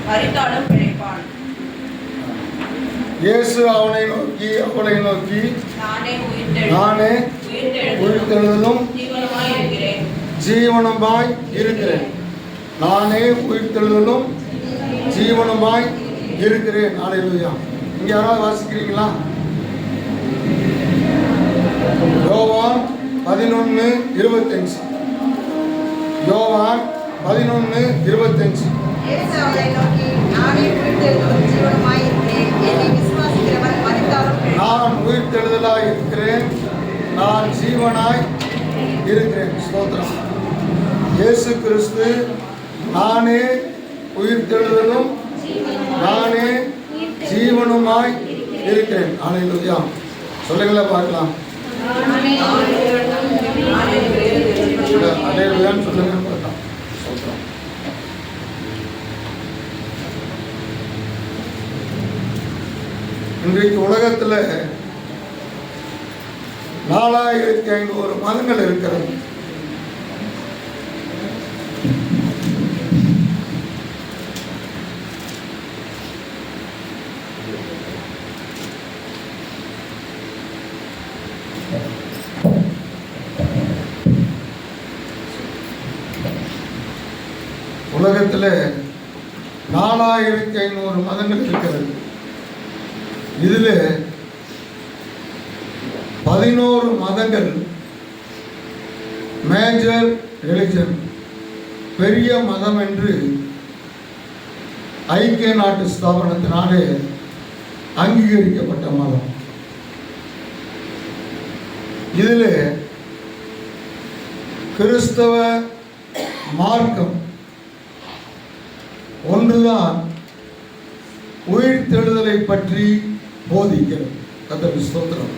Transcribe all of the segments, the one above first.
மரித்தாலும் பிழைப்பான். இயேசு அவளை நோக்கி நானே உயிர்த்தெழுதலும் ஜீவனுமாய் இருக்கிறேன். நானே உயிர்த்தெழுதலும் ஜீவனுமாய் இருக்கிறேன். அல்லேலூயா. இங்க யாராவது வாசிக்கிறீங்களா? யோவான் 11:25. யோவான் 11:25. இயேசு அவளை நோக்கி நானே உயிர்த்தெழுதலும் ஜீவனுமாய் இருக்கிறேன். என்னை விசுவாசிக்கிறவன் மரித்தாலும் பிழைப்பான். நான் உயிர்த்தெழுதலாய் இருக்கிறேன், நான் ஜீவனாய் இருக்கிறேன். ஸ்தோத்திரம். இயேசு கிறிஸ்து நானே உயிர்த்தெழுதலும் நானே ஜீவனுமாய் இருக்கிறேன். அல்லேலூயா. சொல்லுங்களா பார்க்கலாம். அல்லேலூயான்னு சொல்லுங்க பார்க்கலாம். ஸ்தோத்திரம். இன்றைக்கு உலகத்தில் 4500 மதங்கள் இருக்கிறது. உலகத்தில் 4500 மதங்கள் இருக்கிறது. இதில் 11 மதங்கள் மேஜர் ரிலிஜன், பெரிய மதம் என்று ஐக்கிய நாட்டு ஸ்தாபனத்தினாலே அங்கீகரிக்கப்பட்ட மதம். இதில் கிறிஸ்தவ மார்க்கம் ஒன்றுதான் உயிர்த்தெழுதலை பற்றி போதிக்கிறது. கர்த்தருக்கு ஸ்தோத்திரம்.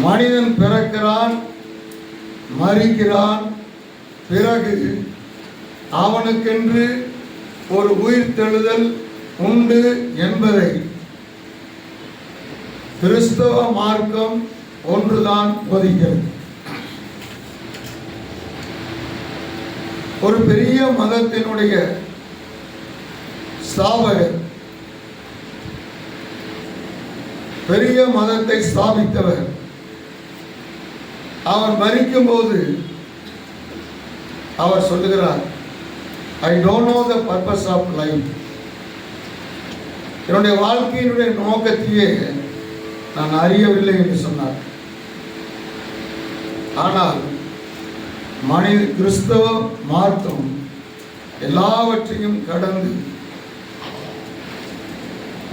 மனிதன் பிறக்கிறான், மரிக்கிறான், பிறகு அவனுக்கென்று ஒரு உயிர்த்தெழுதல் உண்டு என்பதை கிறிஸ்தவ மார்க்கம் ஒன்றுதான் போதிக்கிறது. ஒரு பெரிய மதத்தினுடைய ஸ்தாபகர், பெரிய மதத்தை ஸ்தாபித்தவர், அவர் மரிக்கும் போது அவர் சொல்லுகிறார், I don't know the purpose of life. என்னுடைய வாழ்க்கையினுடைய நோக்கத்தையே நான் அறியவில்லை என்று சொன்னார். ஆனால் மனித கிறிஸ்தவ மார்க்கம் எல்லாவற்றையும் கடந்து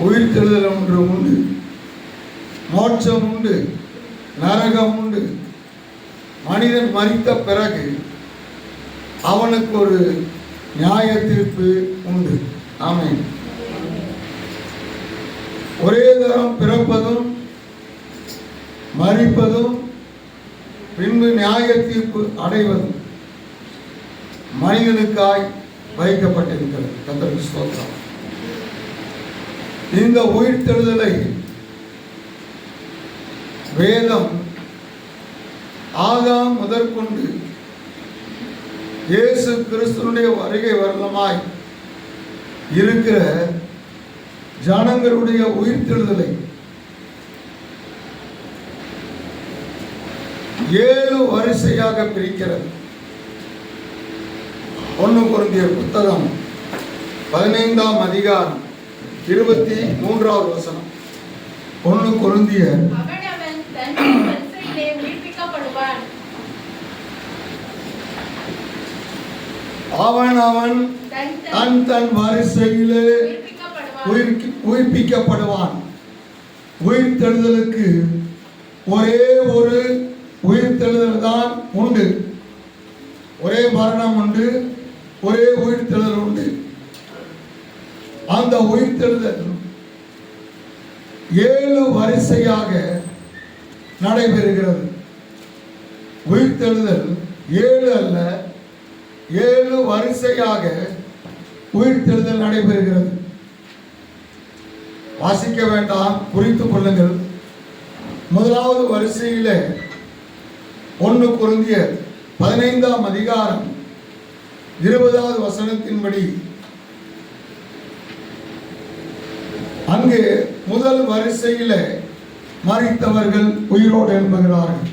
உயிர்த்தெழுதல் ஒன்று உண்டு, மோட்சம் உண்டு, நரகம் உண்டு. மனிதன் மரித்த பிறகு அவனுக்கு ஒரு நியாய தீர்ப்பு உண்டு. ஆமென். ஒரே தரம் பிறப்பதும் மரிப்பதும் பின்பு நியாய தீர்ப்பு அடைவதும் மனிதனுக்காய் வைக்கப்பட்டிருக்கிறது. கர்த்தருக்கு ஸ்தோத்திரம். இந்த உயிர்த்தெழுதலை வேதம் ஆதாம் முதற்கொண்டு இயேசு கிறிஸ்துவினுடைய வருகை வரலமாய் இருக்கிற ஜனங்களுடைய உயிர்த்தெழுதலை 7 வரிசையாக பிரிக்கிறது. 1 கொரிந்தியர் புத்தகம் 15ஆம் அதிகாரம் 23வது வசனம். 1 கொரிந்தியர் அவன் தன் வரிசையிலே உயிர்ப்பிக்கப்படுவான். உயிர்த்தெழுதலுக்கு ஒரே ஒரு உயிர்த்தெழுதல் தான் உண்டு. ஒரே மரணம் உண்டு, ஒரே உயிர்த்தெழுதல் உண்டு. அந்த உயிர்த்தெழுதல் 7 வரிசையாக நடைபெறுகிறது. உயிர்த்தெழுதல் 7 அல்ல, 7 வரிசையாக உயிர்த்தெழுதல் நடைபெறுகிறது. வாசிக்க வேண்டாம், குறித்துக் கொள்ளுங்கள். முதலாவது வரிசையிலே 1 கொரிந்தியர் 15ஆம் அதிகாரம் 20வது வசனத்தின்படி அங்கே முதல் வரிசையில மரித்தவர்கள் உயிரோடு எழும்புகிறார்கள்.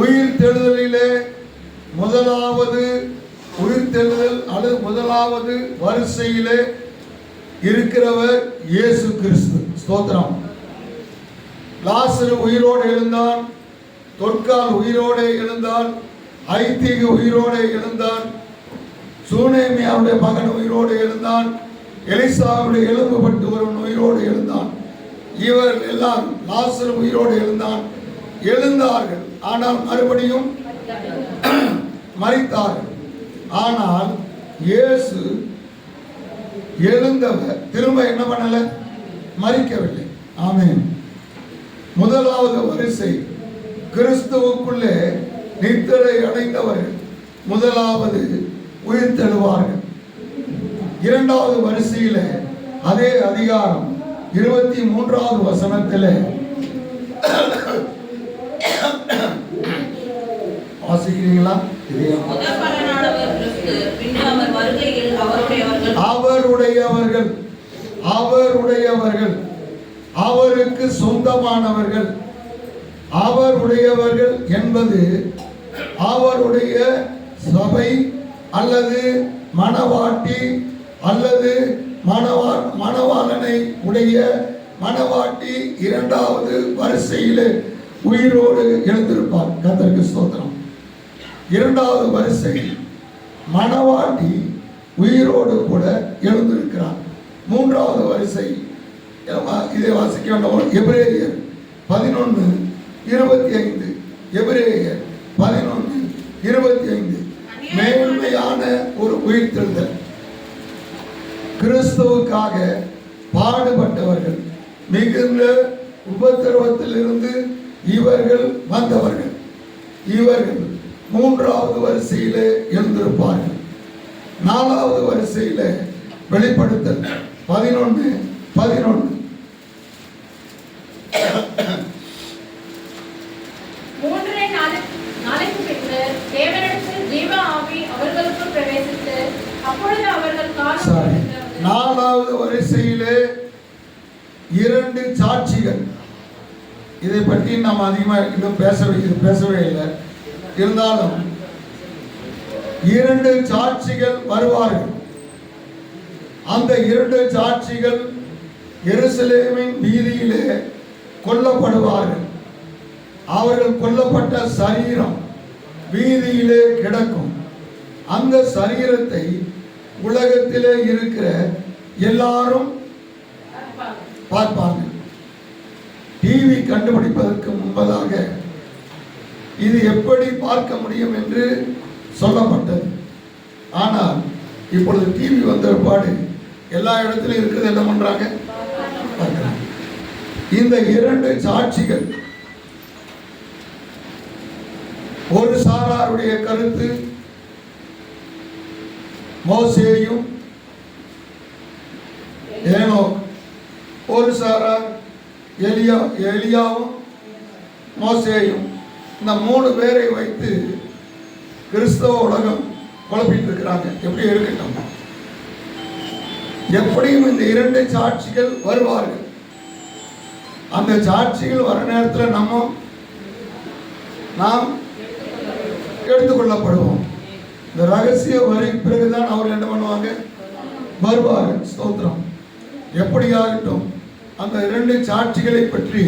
உயிர் தெழுதலிலே முதலாவது உயிர்த்தெழுதல் அல்லது முதலாவது வரிசையிலே இருக்கிறவர் இயேசு கிறிஸ்து. ஸ்தோத்திரம். லாசரு உயிரோடு எழுந்தான், தொற்கால் உயிரோடு எழுந்தான், ஐத்திக உயிரோடு எழுந்தான், சூனேமியாவுடைய மகன் உயிரோடு எழுந்தான், எலிசாவுடைய எலும்புப்பட்டு ஒருவன் உயிரோடு எழுந்தான். இவர் எல்லாம் லாசரு உயிரோடு எழுந்தார்கள். ஆனால் மறுபடியும் மரித்தார்கள். ஆனால் இயேசு எழுந்தவர் திரும்ப என்ன பண்ணல? மரிக்கவில்லை. ஆமென். முதலாவது வரிசை கிறிஸ்துவுக்குள்ளே நித்திரை அடைந்தவர்கள் முதலாவது உயிர் தெழுவார்கள். இரண்டாவது வரிசையில அதே அதிகாரம் 23வது வசனத்தில் வாசிக்கிறீங்களா? அவருடையவர்கள் அவருக்கு சொந்தமானவர்கள். அவருடையவர்கள் என்பது அவருடைய சபை அல்லது மணவாட்டி அல்லது மணவாளனை உடைய மணவாட்டி இரண்டாவது வரிசையில் உயிரோடு எழுந்திருப்பார். கர்த்தருக்கு ஸ்தோத்திரம். இரண்டாவது வரிசை மணவாட்டி உயிரோடு கூட எழுந்திருக்கிறார். மூன்றாவது வரிசை இதை வாசிக்க வேண்டும். எபிரேயர் 11:25. எபிரேயர் 11:25 மேன்மையான ஒரு உயிர்த்தெழுதல். கிறிஸ்துவுக்காக பாடுபட்டவர்கள், மிகுந்த உபத்திரவத்திலிருந்து இவர்கள் வந்தவர்கள். இவர்கள் மூன்றாவது வரிசையில எழுந்திருப்பார்கள். நாலாவது வரிசையில வெளிப்படுத்தல் 11:11 நாலாவது வரிசையிலே இரண்டு சாட்சிகள். இதை பற்றி நாம் அதிகமாக இன்னும் பேசவே இல்லை. இருந்தாலும் இரண்டு சாட்சிகள் வருவார்கள். அந்த இரண்டு சாட்சிகள் எருசலேமின் வீதியிலே கொல்லப்படுவார்கள். அவர்கள் கொல்லப்பட்ட சரீரம் வீதியிலே கிடக்கும். அந்த சரீரத்தை உலகத்திலே இருக்கிற எல்லாரும் பார்ப்பார்கள். டிவி கண்டுபிடிப்பதற்கு முன்பதாக இது எப்படி பார்க்க முடியும் என்று சொல்லப்பட்டது. ஆனால் இப்பொழுது டிவி வந்த பாடு எல்லா இடத்திலும் இருக்கிறது. என்ன பண்றாங்க? பார்க்கிறாங்க. இந்த இரண்டு சாட்சிகள், ஒரு சாராருடைய கருத்து மோசேயும் ஏனோக், ஒரு சாரார் எலியாவும் மோசேயும். இந்த மூணு பேரை வைத்து கிறிஸ்தவ உலகம் குழப்பிட்டு இருக்கிறாங்க. எப்படி இருக்கட்டும், எப்படியும் இந்த இரண்டு சாட்சிகள் வருவார்கள். அந்த சாட்சிகள் வர நேரத்தில் நாம் எடுத்துக்கொள்ளப்படுவோம். இந்த ரகசிய வரி பிறகுதான் அவர்கள் என்ன பண்ணுவாங்க? வருவார்கள். ஸ்தோத்திரம். எப்படியாகட்டும், அந்த இரண்டு சாட்சிகளை பற்றி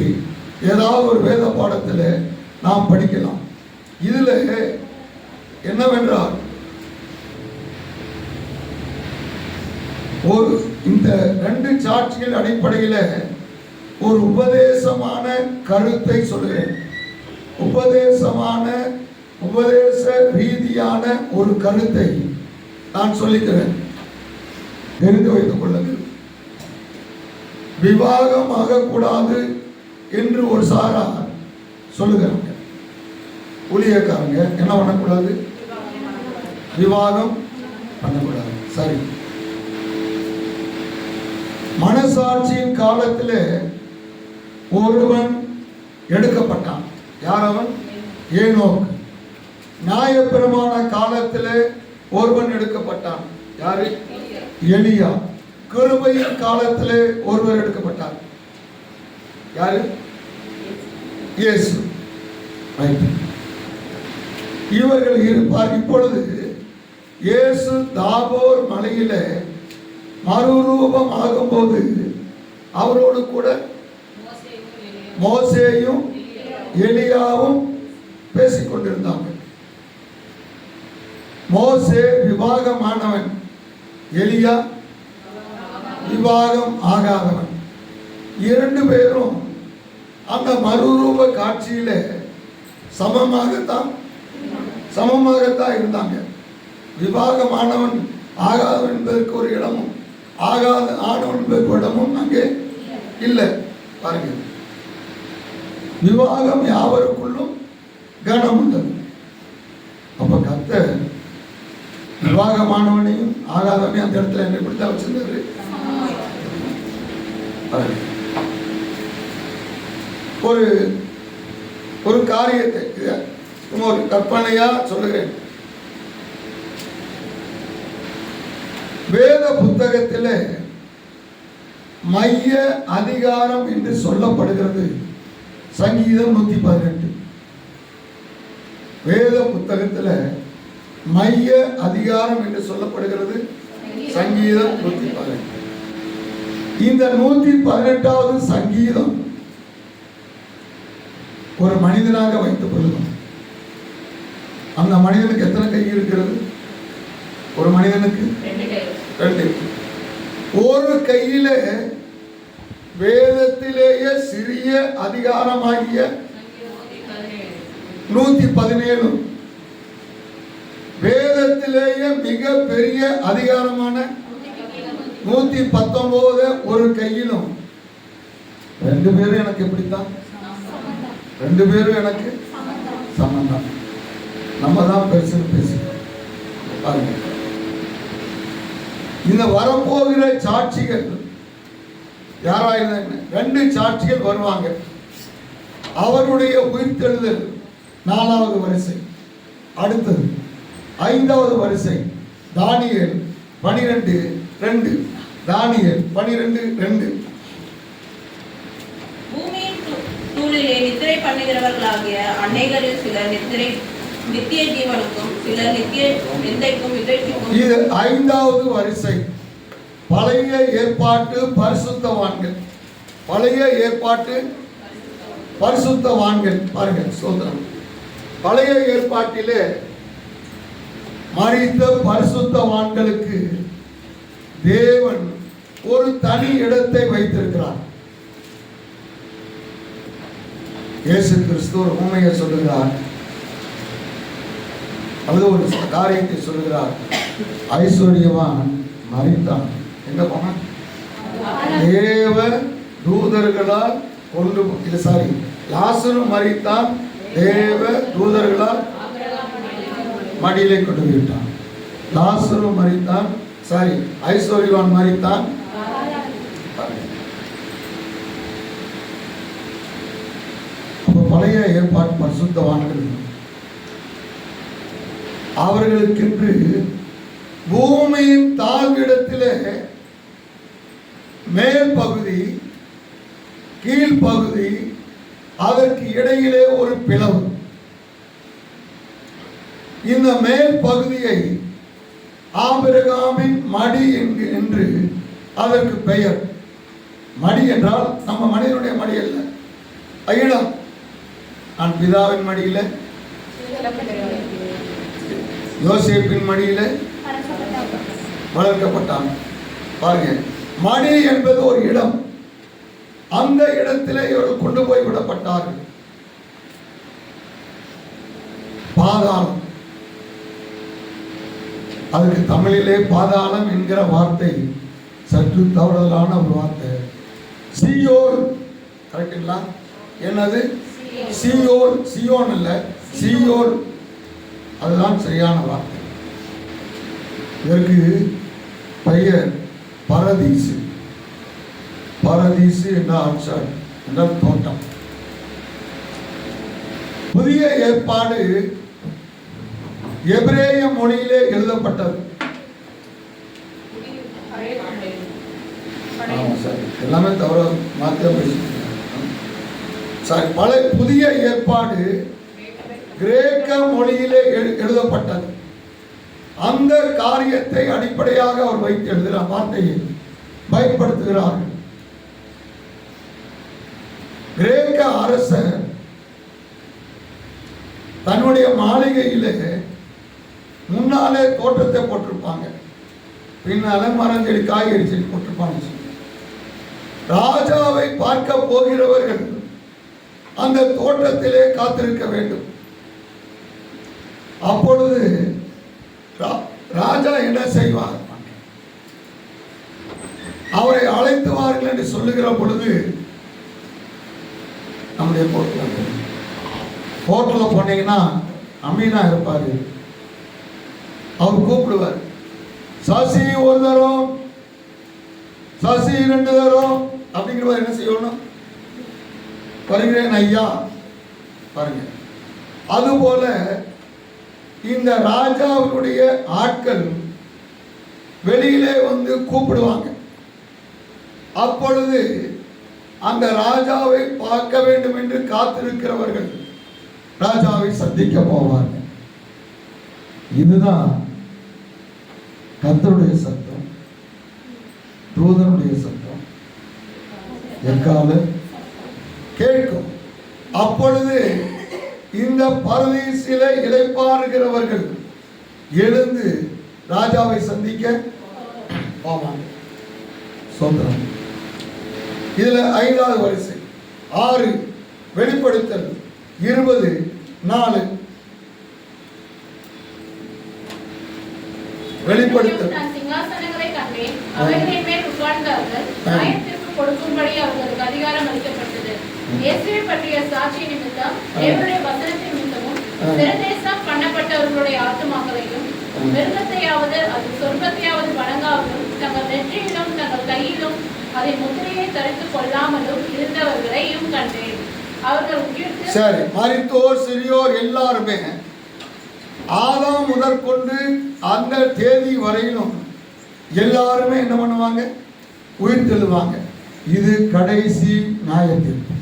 ஏதாவது ஒரு வேத பாடத்தில் நாம் படிக்கலாம். இதுல என்னவென்றால், இந்த ரெண்டு சாட்சிகள் அடிப்படையில் ஒரு உபதேசமான கருத்தை சொல்கிறேன். உபதேச ரீதியான ஒரு கருத்தை நான் சொல்லிக்கிறேன். தெரிந்து வைத்துக் கொள்ளுங்கள். விவாகம் ஆகக்கூடாது என்று ஒரு சாரார் சொல்லுகிறாங்க. ஊழியக்காரங்க என்ன பண்ணக்கூடாது? விவாகம் பண்ணக்கூடாது. சரி, மனசாட்சியின் காலத்தில் ஒருவன் எடுக்கப்பட்டான். யார் அவன்? ஏனோக். நியாயப்பிரமாண காலத்திலே ஒருவன் எடுக்கப்பட்டான். யாரு? எலியா. கிருபையின் காலத்திலே ஒருவர் எடுக்கப்பட்டார். யாரு? இயேசு. இவர்கள் இருப்பார். இப்பொழுது இயேசு தாபோர் மலையிலே மறுரூபம் ஆகும்போது அவரோடு கூட மோசேயும் எலியாவும் பேசிக் கொண்டிருந்தாங்க. மோசே விவாகமானவன், எலியா விவாகம் ஆகாதவன். இரண்டு பேரும் அந்த மறுரூப காட்சியில சமமாகத்தான் இருந்தாங்க. விவாகமானவன் ஆகாதவன் என்பதற்கு ஒரு இடமும் ஆகாத ஆனவன் என்பதற்கு ஒரு இடமும் அங்கே இல்லை. பாருங்க, விவாகம் யாவருக்குள்ளும் கனம் உண்டது. அப்ப கர்த்தர் விவாகமானவனையும் ஆகாதவனையும் அந்த இடத்துல என்ன இப்படித்தான் வச்சிருந்தாரு. ஒரு காரியத்தை ஒரு கற்பனையா சொல்லுகிறேன். வேத புத்தகத்தில் மைய அதிகாரம் என்று சொல்லப்படுகிறது சங்கீதம் 118. வேத புத்தகத்தில் மைய அதிகாரம் என்று சொல்லப்படுகிறது சங்கீதம் 118. இந்த 118வது சங்கீதம் ஒரு மனிதனாக வைத்துக் கொள்ளும். அந்த மனிதனுக்கு எத்தனை கை இருக்கிறது? ஒரு மனிதனுக்கு 2. ஒரு கையில வேதத்திலேயே சிறிய அதிகாரமாகிய 117, வேதத்திலேயே மிக பெரிய அதிகாரமான 119 ஒரு கையிலும். 2 பேரும் எனக்கு எப்படித்தான்? 2 பேரும் எனக்கு சமந்தான். நம்ம தான் பெருசு பேசுகிறோம். பாருங்க, இந்த வரப்போகிற சாட்சிகள் யாராயிருந்தாங்க? 2 சாட்சிகள் வருவாங்க. அவருடைய உயிர்த்தெழுதல் 4வது வரிசை. அடுத்தது 5வது வரிசை தானியேல் 12:2. தானியேல் 12:2. பூமியின் தூளிலே நித்திரை பண்ணுகிறவர்களாகிய அநேகரில் சிலர் நித்திய ஜீவனுக்கும் சிலர் நித்திய நிந்தைக்கும் இறைச்சிக்கும். இது 5வது வரிசை. பழைய ஏற்பாட்டு பரிசுத்தவான்கள். பழைய ஏற்பாட்டு பரிசுத்தவான்கள். பாருங்க, சோதரம். பழைய ஏற்பாட்டிலே மரித்த பரிசுத்தவான்களுக்கு தேவன் ஒரு தனி இடத்தை வைத்திருக்கிறார். இயேசு கிறிஸ்து ஒரு உண்மையை சொல்லுகிறார், அல்லது ஒரு காரியத்தை சொல்லுகிறார். ஐஸ்வர்யவான் மரித்தான். எங்க போன? தேவ தூதர்களால் கொண்டு லாசரு மரித்தான், தேவ தூதர்களால் மடியிலே கொண்டு விட்டான். லாசரு மரித்தான், ஐஸ்வர்யவான் மரித்தான். பழைய ஏற்பாட்டு பரிசுத்தவான்கள் அவர்களுக்கென்று பூமியின் தாழ்விடத்திலே மேல் பகுதி கீழ்ப்பகுதி, அதற்கு இடையிலே ஒரு பிளவு. இந்த மேல் பகுதியை ஆபிரகாமின் மடி என்று அதற்கு பெயர். மடி என்றால் நம்ம மனிதனுடைய மடி அல்ல, இடம். நான் பிதாவின் மடியில, யோசேப்பின் மடியில வளர்க்கப்பட்டான். பாருங்க, மடி என்பது ஒரு இடம். அந்த இடத்திலே இவர்கள் கொண்டு போய் விடப்பட்டார்கள். பாதாளம், அதுக்கு தமிழிலே பாதாளம் என்கிற வார்த்தை சற்று தவறுதலான ஒரு வார்த்தை. சியோல், கரெக்டுங்களா? என்னது? சியோல், சியோன் அல்ல, சியோல், அதுதான் சரியான வார்த்தை. இதற்கு பெயர் பரதீசு. பரதீசு என்றால் தோட்டம். புதிய ஏற்பாடு எபிரேய மொழியிலே எழுதப்பட்டது. சரி, எல்லாமே தவிர மாத்திர சரி, புதிய ஏற்பாடு கிரேக்க மொழியிலே எழுதப்பட்டது. அந்த காரியத்தை அடிப்படையாக அவர் வைத்து எழுதுகிற வார்த்தையை பயன்படுத்துகிறார்கள். கிரேக்க அரசர் தன்னுடைய மாளிகையிலே முன்னாலே தோட்டத்தை போட்டிருப்பாங்க, பின்னால மரஞ்செடி காய்கறி செடி போட்டிருப்பாங்க. ராஜாவை பார்க்க போகிறவர்கள் அந்த தோட்டத்திலே காத்திருக்க வேண்டும். அப்பொழுது ராஜா என்ன செய்வார்? அவரை அழைத்து வார்கள் என்று சொல்லுகிற பொழுது நம்முடைய ஹோட்டலில் போனீங்கன்னா அமீனா இருப்பாரு. அவர் கூப்பிடுவார், சசி ஒரு தரம், சசி 2 தரம் அப்படிங்கிறவர் என்ன செய்யணும்? வருகிறேன் ஐயா பாருங்க. அதுபோல இந்த ராஜாவுடைய ஆட்கள் வெளியிலே வந்து கூப்பிடுவாங்க. அப்பொழுது அந்த ராஜாவை பார்க்க வேண்டும் என்று காத்திருக்கிறவர்கள் ராஜாவை சந்திக்க போவார்கள். இதுதான் கர்த்தருடைய சத்தம், தூதனுடைய சத்தம் எக்கால கேட்கும். அப்பொழுது இந்த பரதீசிலே இளைப்பாறுகிறவர்கள் எழுந்து ராஜாவை சந்திக்க போவாங்க. சொந்தம். இதுல 5வது வரிசை 6 வெளிப்படுத்தல் 20:4 வெளிப்படுத்தல். சிங்காசனங்களை கண்டேன், அவைகளின் மேல் உட்கார்ந்தார்கள், நியாயத்திற்கு கொடுக்கும்படி அவர்களுக்கு அதிகாரம் அளிக்கப்பட்டது. இயேசுவை பற்றிய சாட்சி நிமித்தம், தேவனுடைய வசனத்தின் நிமித்தமும், சிரதேசம் பண்ணப்பட்டவர்களுடைய ஆத்துமாக்களையும், மிருகத்தையாவது அது சொர்க்கத்தையாவது வணங்காமலும், தங்கள் நெற்றியிலும் தங்கள் கையிலும் அதை முத்திரையை தரித்துக் கொள்ளாமலும் இருந்தவர்களையும் கண்டேன். அவர்கள் உயிர்த்து சரி, மரித்தோர் சிறியோர் எல்லாருமே ஆதாம் முதற்கொண்டு அந்த தேதி வரையிலும் எல்லாருமே என்ன பண்ணுவாங்க? உயிர் தெழுவாங்க. இது கடைசி நியாயத்தீர்ப்பு.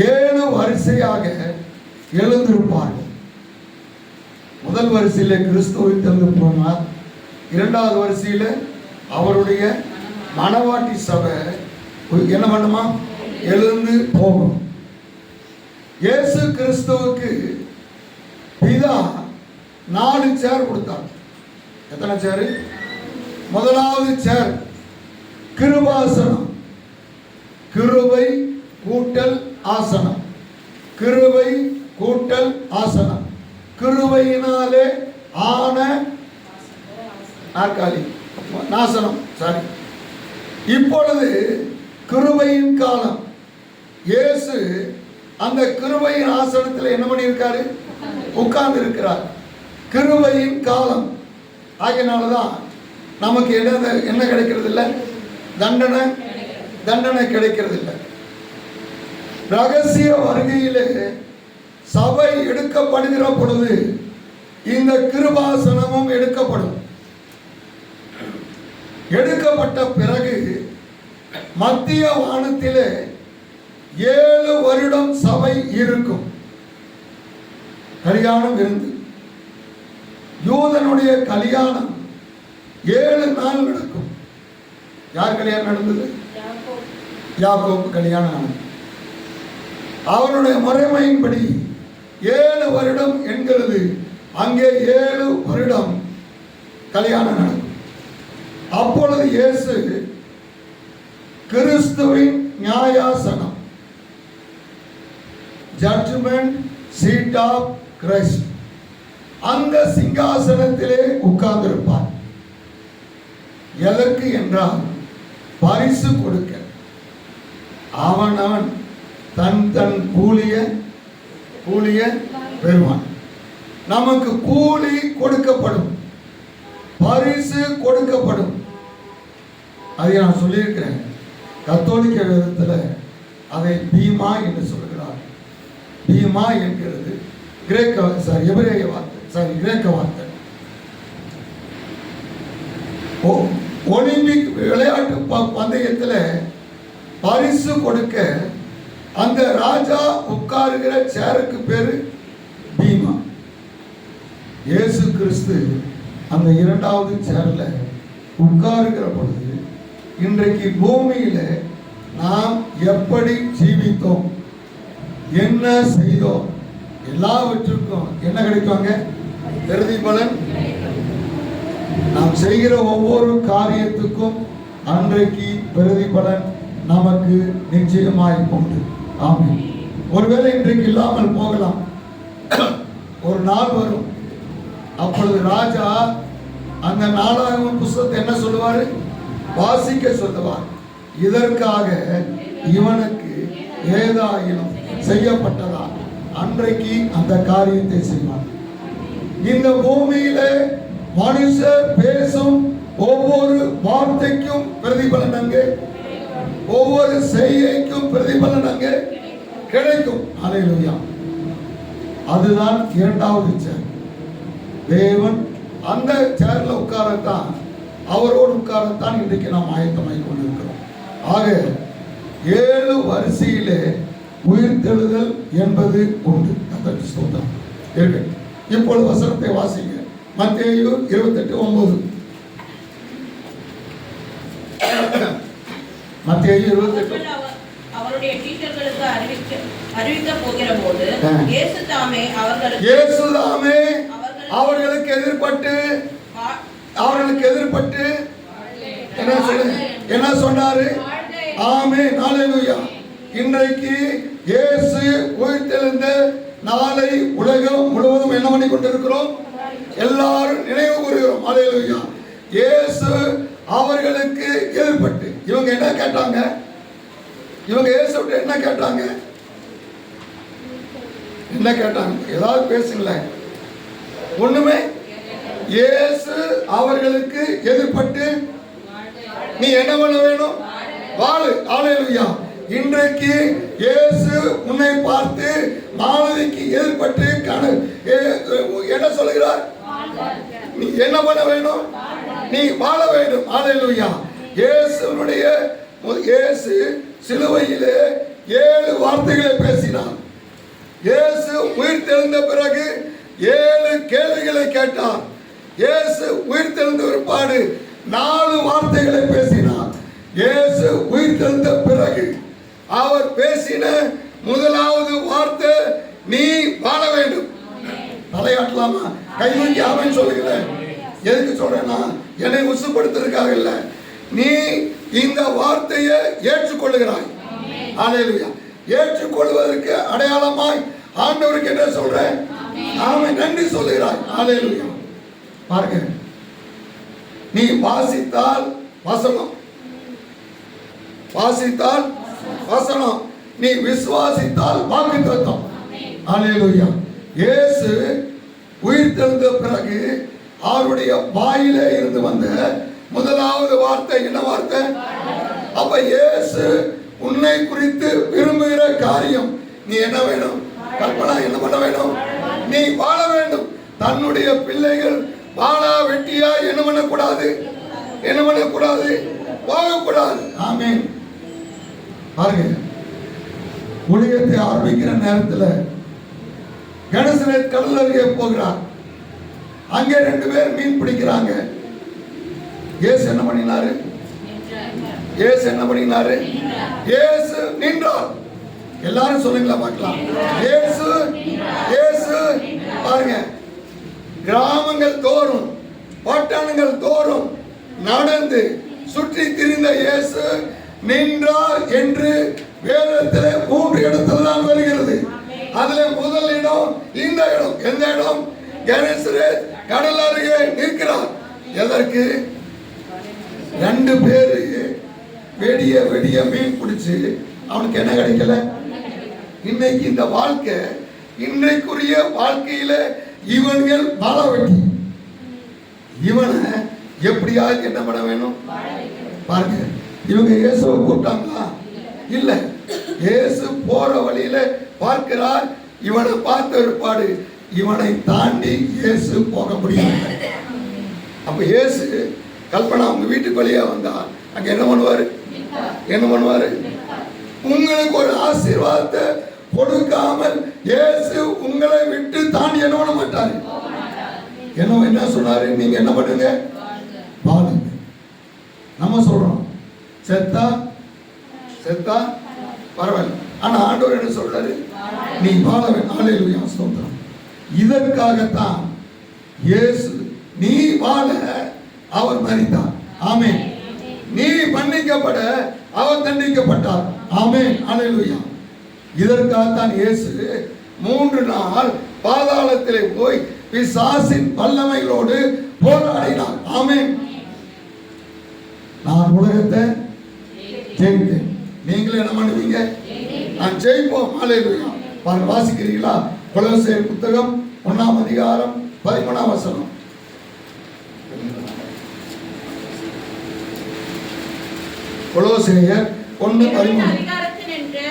7 வரிசையாக எழுந்திருப்பார்கள். முதல் வரிசையில கிறிஸ்து உயிர் தெழுந்து போனார். 2வது வரிசையில அவருடைய மணவாட்டி சபை என்ன பண்ணுமா? எழுந்து போகும். இயேசு கிறிஸ்துவுக்கு பிதா 4 சேர் கொடுத்தார். எத்தனை சேர்? முதலாவது சேர் கிருபாசனம், கிருபை கூட்டல் ஆசனம், கிருபை கூட்டல் ஆசனம், கிருபையினாலே ஆன நாற்காலி நாசனம். சாரி, இப்பொழுது கிருபையின் காலம். இயேசு அந்த கிருபையின் ஆசனத்தில் என்ன பண்ணியிருக்காரு? உட்கார்ந்து இருக்கிறார். கிருபையின் காலம் ஆகியனால்தான் நமக்கு என்ன கிடைக்கிறது இல்லை? தண்டனை கிடைக்கிறது இல்லை. ரகசிய வருகையிலே சபை எடுக்கப்படுகிற பொழுது இந்த கிருபாசனமும் எடுக்கப்படும். எடுக்கப்பட்ட பிறகு மத்திய வானத்திலே 7 வருடம் சபை இருக்கும். கல்யாணம் இருந்து யூதனுடைய கல்யாணம் 7 நாள் நடக்கும். யார் கல்யாணம் நடந்தது? யாக்கோபு கல்யாணம் நடந்தது. அவருடைய முறைமையின்படி 7 வருடம் என்கிறது. அங்கே 7 வருடம் கல்யாணம் நடக்கும். அப்பொழுது இயேசு கிறிஸ்துவின் நியாயாசனம், ஜட்ஜ்மெண்ட் சீட் ஆஃப் கிரைஸ்ட், அந்த சிங்காசனத்திலே உட்கார்ந்திருப்பார். எதற்கு என்றால் பரிசு கொடுக்க. அவன் தன் கூலிய பெறுவான். நமக்கு கூலி கொடுக்கப்படும், பரிசு கொடுக்கப்படும். அதை நான் சொல்லியிருக்கிறேன். கத்தோலிக்க வேதத்தில் அதை பீமா என்று சொல்கிறார். பீமா என்கிறது கிரேக்க எபிரேய வார்த்தை. சரி, கிரேக்க வார்த்தை. ஒலிம்பிக் விளையாட்டு பந்தயத்தில் பரிசு கொடுக்க அந்த ராஜா உட்காருகிற சேருக்கு பேரு பீமா. இயேசு கிறிஸ்து அந்த இரண்டாவது சேர்ல உட்காருகிற பொழுது இன்றைக்கு பூமியில நாம் எப்படி ஜீவித்தோம், என்ன செய்தோம், எல்லாவற்றுக்கும் என்ன கிடைக்குவாங்க? பிரதிபலன். நாம் செய்கிற ஒவ்வொரு காரியத்துக்கும் அன்றைக்கு பிரதிபலன் நமக்கு நிச்சயமாய் உண்டு. ஆமென். ஒருவேளை இன்றைக்கு இல்லாமல் போகலாம், ஒரு நாள் வரும், அப்பொழுது ராஜா அந்த நாளாகம புஸ்தகத்தை என்ன சொல்லுவார்? வாசிக்க சொல்லுவார். இதற்காக இவனுக்கு ஏதாயினும் செய்யப்பட்டதா? அன்றைக்கு அந்த காரியத்தை செய்வார். இந்த பூமியில மனுஷர் பேசும் ஒவ்வொரு வார்த்தைக்கும் பிரதிபலன் அங்கே, ஒவ்வொரு செய்கைக்கும் பிரதிபலன் அங்கே கிடைக்கும். அல்லேலூயா. அதுதான் இரண்டாவது சேர். தேவன் அந்த சேர்ல உட்காரத்தான், அவரோடு உட்காரத்தான் இன்றைக்கு நாம் ஆயத்தமாய் கொண்டிருக்கிறோம். ஆக 7 வரிசையிலே உயிர்த்தெழுதல் என்பது உண்டு. இப்பொழுது வசனத்தை வாசிங்க. மத்தேயு 28:9. மத்தேயு 28. அவருடைய டீச்சர்களுக்கு அறிவிக்க போகிற போது இயேசு தாமே அவர்களுக்கு எதிர்பட்டு என்ன சொன்னாரு? ஆமென். அல்லேலூயா. இன்றைக்கு இயேசு உயிர்த்தெழுந்த நாளை உலகம் முழுவதும் என்ன பண்ணி கொண்டிருக்கிறோம்? எல்லாரும் நினைவு கூறுகிறோம். அல்லேலூயா. இயேசு அவர்களுக்கு எதிர்பட்டு இவங்க என்ன கேட்டாங்க? இவங்க இயேசுட்ட என்ன கேட்டாங்க? என்ன கேட்டாங்க? ஏதாவது பேசுங்களேன். ஒண்ணுமே. இயேசு அவர்களுக்கு எதிர்பட்டு நீ என்ன பண்ண வேணும்? வாழு. அல்லேலூயா. இன்றைக்கு இயேசு உன்னை பார்த்து மாலதிக்கு எதிர்பட்டு என்ன சொல்கிறார்? நீ என்ன பண்ண வேண்டும்? நீ வாழ வேண்டும். அல்லேலூயா. இயேசு சிலுவையிலே 7 வார்த்தைகளை பேசினார். இயேசு உயிர் தெழுந்த பிறகு 7 கேள்விகளை கேட்டார். இயேசு உயிர் தெழுந்த பிற்பாடு 4 வார்த்தைகளை பேசினார். இயேசு உயிர் தெழுந்த பிறகு அவர் பேசின முதலாவது வார்த்தை, நீ வாழ வேண்டும். தலையாட்டலாமா? கைவங்கி ஆமென் சொல்லுகிறேன். எதுக்கு சொல்றேன்னா, என்னை உசுப்படுத்துறதுக்காக இல்ல, நீ இந்த வார்த்தையை ஏற்றுக்கொள்ளுகிறாய். அல்லேலூயா. ஏற்றுக்கொள்வதற்கு அடையாளமாய் ஆண்டவருக்கு என்ன சொல்றேன்? ஆமென், நன்றி சொல்லுகிறாய். அல்லேலூயா. பாருங்க, நீ வாசித்தால் வசனம், வாசித்தால் வசனம், நீ விசுவாசித்தால் வாக்குத்தத்தம். அல்லேலூயா. இயேசு உயிர் தெழுந்த பிறகு அவருடைய வாயிலே இருந்து வந்த முதலாவது வார்த்தை என்ன வார்த்தை? அப்ப இயேசு உன்னை குறித்து விரும்புகிற காரியம், நீ என்ன வேணும்? கற்பனா என்ன பண்ண வேண்டும்? நீ வாழ வேண்டும். தன்னுடைய பிள்ளைகள் வாழா வெட்டியா என்ன பண்ணக்கூடாது? என்ன பண்ணக்கூடாது? போகக்கூடாது. ஆமென். பாருங்க, ஊழியத்தை ஆரம்பிக்கிற நேரத்தில் கணேசன் கடல் அருகே போகிறார். அங்கே 2 பேர் மீன் பிடிக்கிறாங்க. இயேசு என்ன பண்ணினாரு? இயேசு என்ன பண்ணினாரு? இயேசு நின்றார். எல்லாரும் சொல்லுங்களா பார்க்கலாம். இயேசு இயேசு. பாருங்க, கிராமங்கள் தோறும் பட்டணங்கள் தோறும் நடந்து சுற்றி திரிந்த இயேசு நின்றார் என்று வேதத்திலே 3 இடத்துல தான் வருகிறது. அதுல முதல் இடம் இந்த இடம். எந்த இடம்? கெனசரேத் கடல் அருகே நிற்கிறார். எதற்கு? 2 பேரு வெடிய வெடிய மீன் பிடிச்சு அவனுக்கு என்ன கிடைக்கல? இன்னைக்கு இந்த வாழ்க்கை, இன்றைக்குரிய வாழ்க்கையில இவன்கள் வாழ வெட்டி, இவனை எப்படியாவது என்ன பண்ண வேணும்? பாருங்க, இவங்க இயேசுவை கூப்பிட்டாங்களா? இல்ல. இயேசு போற வழியில பார்க்கிறார். இவனை பார்த்த ஒருபாடு இவனை தாண்டி இயேசு போக முடியாது. அப்ப இயேசு கல்பனா உங்க வீட்டுக்கு வழியா வந்தா அங்க என்ன பண்ணுவாரு? என்ன பண்ணுவாரு? உங்களுக்கு ஒரு ஆசீர்வாதத்தை கொடுக்காமல் இயேசு உங்களை விட்டு தாண்டி என்ன பண்ண மாட்டாரு. என்ன சொன்னாரு? நீங்க என்ன பண்ணுங்க? வாழுங்க. நம்ம சொல்றோம் செத்தா செத்தா பரவாயில்ல, ஆனா ஆண்டவர் என்ன சொல்றாரு? நீ வாழ வேண்டும். ஹல்லேலூயா, ஸ்தோத்திரம். இதற்காகத்தான் இயேசு நீ வாழ அவர் மரித்தார். ஆமென். நீ மன்னிக்கப்பட அவர் தண்டிக்கப்பட்டார். ஆமென். ஹல்லேலூயா. இதற்காகத்தான் இயேசு 3 நாள் பாதாளத்திலே போய் பிசாசின் வல்லமைகளோடு போராடினார். ஆமென். நான் உலகத்தை ஜெயித்தேன். நீங்களே என்ன பண்ணுவீங்க? நான் ஜெயிப்போம். ஹல்லேலூயா. பாருங்க, வாசிக்கிறீங்களா? கொலோசையர் புத்தகம் 1ஆம் அதிகாரம் 13ஆம் வசனம். கொலோசையர் 1:13. அதிகாரத்தினின்று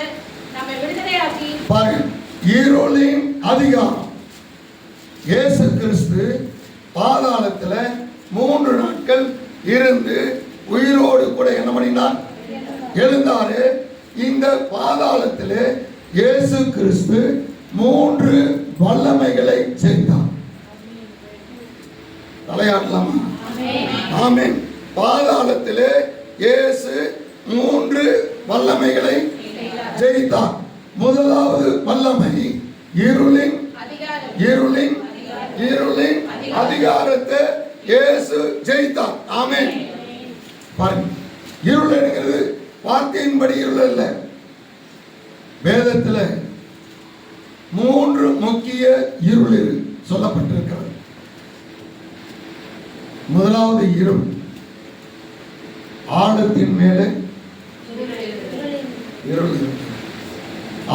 நம்மை விடுதலையாக்கி பாருங்க, இருளின் அதிகாரம். இயேசு கிறிஸ்து பாதாளத்துல 3 நாட்கள் இருந்து உயிரோடு கூட என்ன பண்ணினார்? எழுந்தாரு. இந்த பாதாளத்திலே இயேசு கிறிஸ்து 3 வல்லமைகளை செய்தார். தலையாட்டலாமா? ஆமென். பாதாளத்திலே இயேசு 3 வல்லமைகளை ஜெயித்தார். முதலாவது வல்லமை இருளின் அதிகாரத்தை இயேசு ஜெயித்தார். ஆமென். பாருங்க, இருள் என்கிறது வார்த்தையின்படி இருள் அல்ல. வேதத்தில் 3 முக்கிய இருள் சொல்லப்பட்டிருக்கிறது. முதலாவது இருள் ஆழத்தின் மேலே இருள்.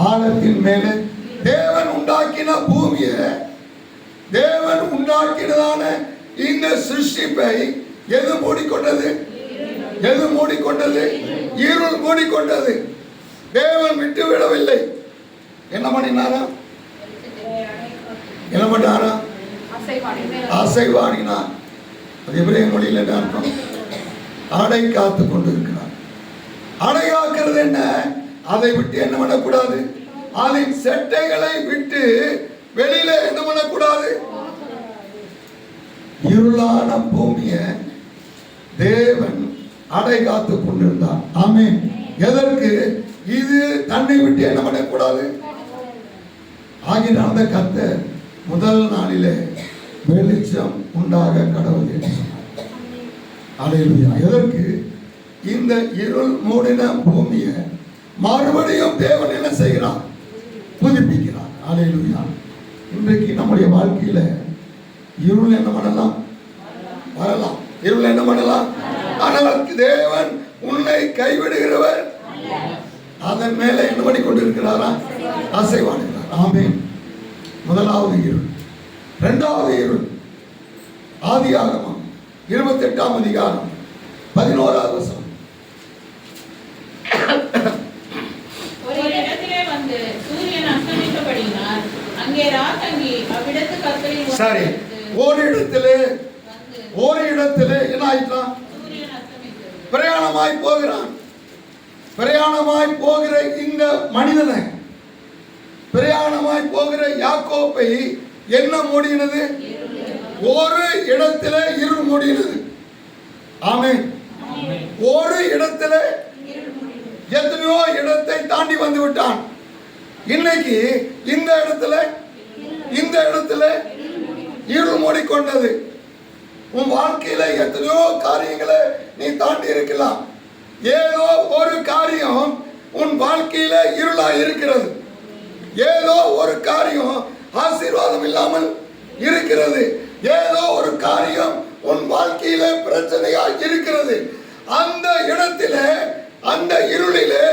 ஆழத்தின் மேலே தேவன் உண்டாக்கின பூமியை, தேவன் உண்டாக்கினதான இந்த சிருஷ்டிப்பை எது மூடிக்கொண்டது? எது மூடிக்கொண்டது? இருள் மூடிக்கொண்டது. தேவன் விட்டு விடவில்லை. என்ன பண்ணினாரா? என்ன பண்ணாரா? அசைவாடினார். அது எபிரேய மொழியில் என்ன அர்த்தம்? அடை காத்து கொண்டு இருக்கிறார். அடை காக்கிறது என்ன? அதை விட்டு என்ன பண்ணக்கூடாது? அதன் செட்டைகளை விட்டு வெளியில என்ன பண்ணக்கூடாது? இருளான பூமியை தேவன் அடை காத்து கொண்டிருந்தார். ஆமென். எதற்கு? இது தன்னை விட்டு என்ன பண்ணக்கூடாது. ஆகினால கர்த்தர் முதல் நாளிலே வெளிச்சம் உண்டாக கடவுள் என்று சொன்னார். அல்லேலூயா. எதற்கு? இந்த இருள் மூடின பூமியை மறுபடியும் தேவன் என்ன செய்கிறார்? புதுப்பிக்கிறார். அல்லேலூயா. இன்றைக்கு நம்முடைய வாழ்க்கையில இருள் என்ன பண்ணலாம்? வரலாம். இருள் என்ன பண்ணலாம்? ஆனால் தேவன் உன்னை கைவிடுகிறவர். அதன் மேல என்ன பண்ணி கொண்டிருக்கிறாரா? அசைவாடுகிறார். ஆமென். முதலாவது இருள். இரண்டாவது இருள் ஆதியாகமம் 28ஆம் அதிகாரம் 11ஆவது வசனம். ஒரு இடத்திலே வந்து சூரியன் அஸ்தமித்தபடியினால் அங்கே ராத்தங்கி அவ்விடத்து கற்களில் சரி, ஒரு இடத்திலே என்ன ஆயிட்டான்? சூரியன் அஸ்தமித்தது. பிரயாணமாய் போகிறான். பிரயாணமாய் போகிற இந்த மனிதனை, பிரயாணமாய் போகிற யாக்கோப்பை என்ன மூடினது? ஒரு இடத்திலே இருள் மூடினது. ஆமென். ஒரு இடத்திலே எத்தனையோ இடத்தை தாண்டி வந்து விட்டான். இன்னைக்கு இந்த இடத்துல இருள் மூடிக்கொண்டது. உன் வாழ்க்கையில எத்தனையோ காரியங்களை நீ தாண்டி இருக்கலாம். ஏதோ ஒரு காரியம் உன் வாழ்க்கையில இருளா இருக்கிறது. ஏதோ ஒரு காரியம் ஆசீர்வாதம் இல்லாமல் இருக்கிறது. ஏதோ ஒரு காரியம் உன் வாழ்க்கையில பிரச்சனையா இருக்கிறது. அந்த இடத்திலே, அந்த இருளிலே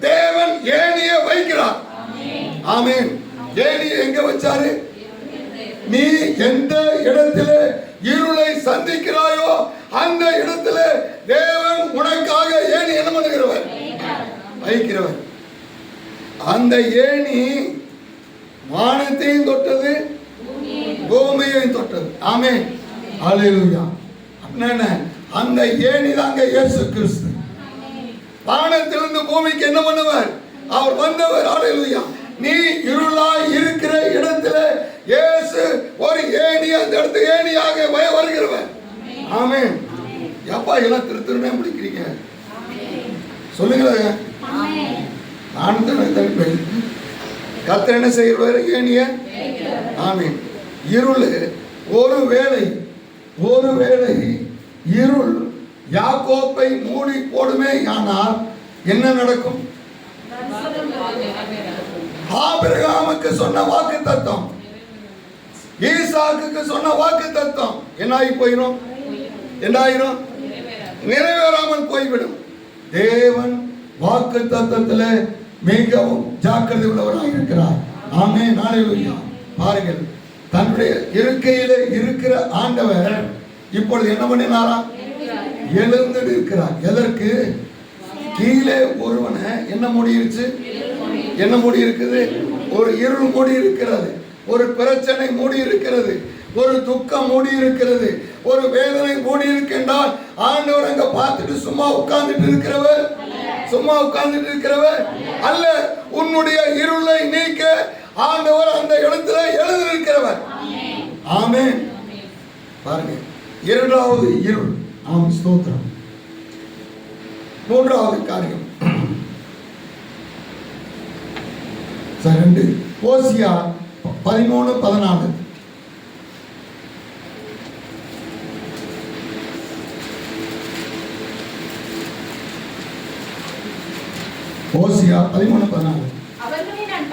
தேவன் ஏணியை வைக்கிறார். ஆமென். ஏணியை எங்க வச்சாரு? நீ எந்த இடத்திலே இருளை சந்திக்கிறாயோ அந்த இடத்திலே தேவன் உனக்காக ஏணி என்ன பண்ணுகிறவர்? வைக்கிறவர். அந்த ஏணி வானத்தையும் தொட்டது, ஆமென். ஹalleluya. அப்படின்னா அந்த ஏணி தாங்க இயேசு கிறிஸ்து. வானத்திலிருந்து பூமிக்கு என்ன பண்ணுவார்? அவர் வந்தவர். ஹalleluya. நீ இருளாய் இருக்கிற இடத்துல இயேசு ஒரு ஏணி, அந்த இடத்து ஏணியாக வருகிறவர். ஆமென். எப்பா எல்லாம் திருத்திருமே முடிக்கிறீங்க சொல்லுங்களேன். நானும் தனி கர்த்தர் என்ன செய்கிறவர்? ஏணிய. ஆமென். இருள் ஒருவேளை இருள் யாக்கோப்பை மூடி போடுமே, ஆனால் என்ன நடக்கும்? ஆபிரகாமுக்கு சொன்ன வாக்கு தத்தம், ஈசாக்குக்கு சொன்ன வாக்கு தத்தம் என்னாகி போயிடும்? என்னாயிரும்? நிறைவேறாமல் போய்விடும். தேவன் வாக்கு தத்தத்தில் மிகவும் ஜாக்கிரதை உள்ளவராக இருக்கிறார். ஆமென். ஹalleluya. பாருங்கள், தன்னுடைய இருக்கையிலே இருக்கிற ஆண்டவர் இப்பொழுது என்ன பண்ணினாரா? எழுந்து இருக்கிறார். எதற்கு? கீழே ஒருவனை என்ன மூடிருச்சு? என்ன மூடி இருக்குது? ஒரு இருள் மூடி இருக்கிறது, ஒரு பிரச்சனை மூடி இருக்கிறது, ஒரு துக்கம் மூடி இருக்கிறது, ஒரு வேதனை மூடி இருக்கின்றால் ஆண்டவர் அங்க பார்த்துட்டு சும்மா உட்கார்ந்துட்டு இருக்கிறவர், சும்மா உட்கார்ந்துட்டு இருக்கிறவர் அல்ல. உன்னுடைய இருளை நீக்க ஆண்டவர் அந்த இடத்துல எழுந்து இருக்கிறவர். ஆமென். பாருங்க, இரண்டாவது இருள். ஆம், ஸ்தோத்திரம். மூன்றாவது காரியம் 2 ஓசியா 13:14. ஓசியா 13:14. அவர்களை நான்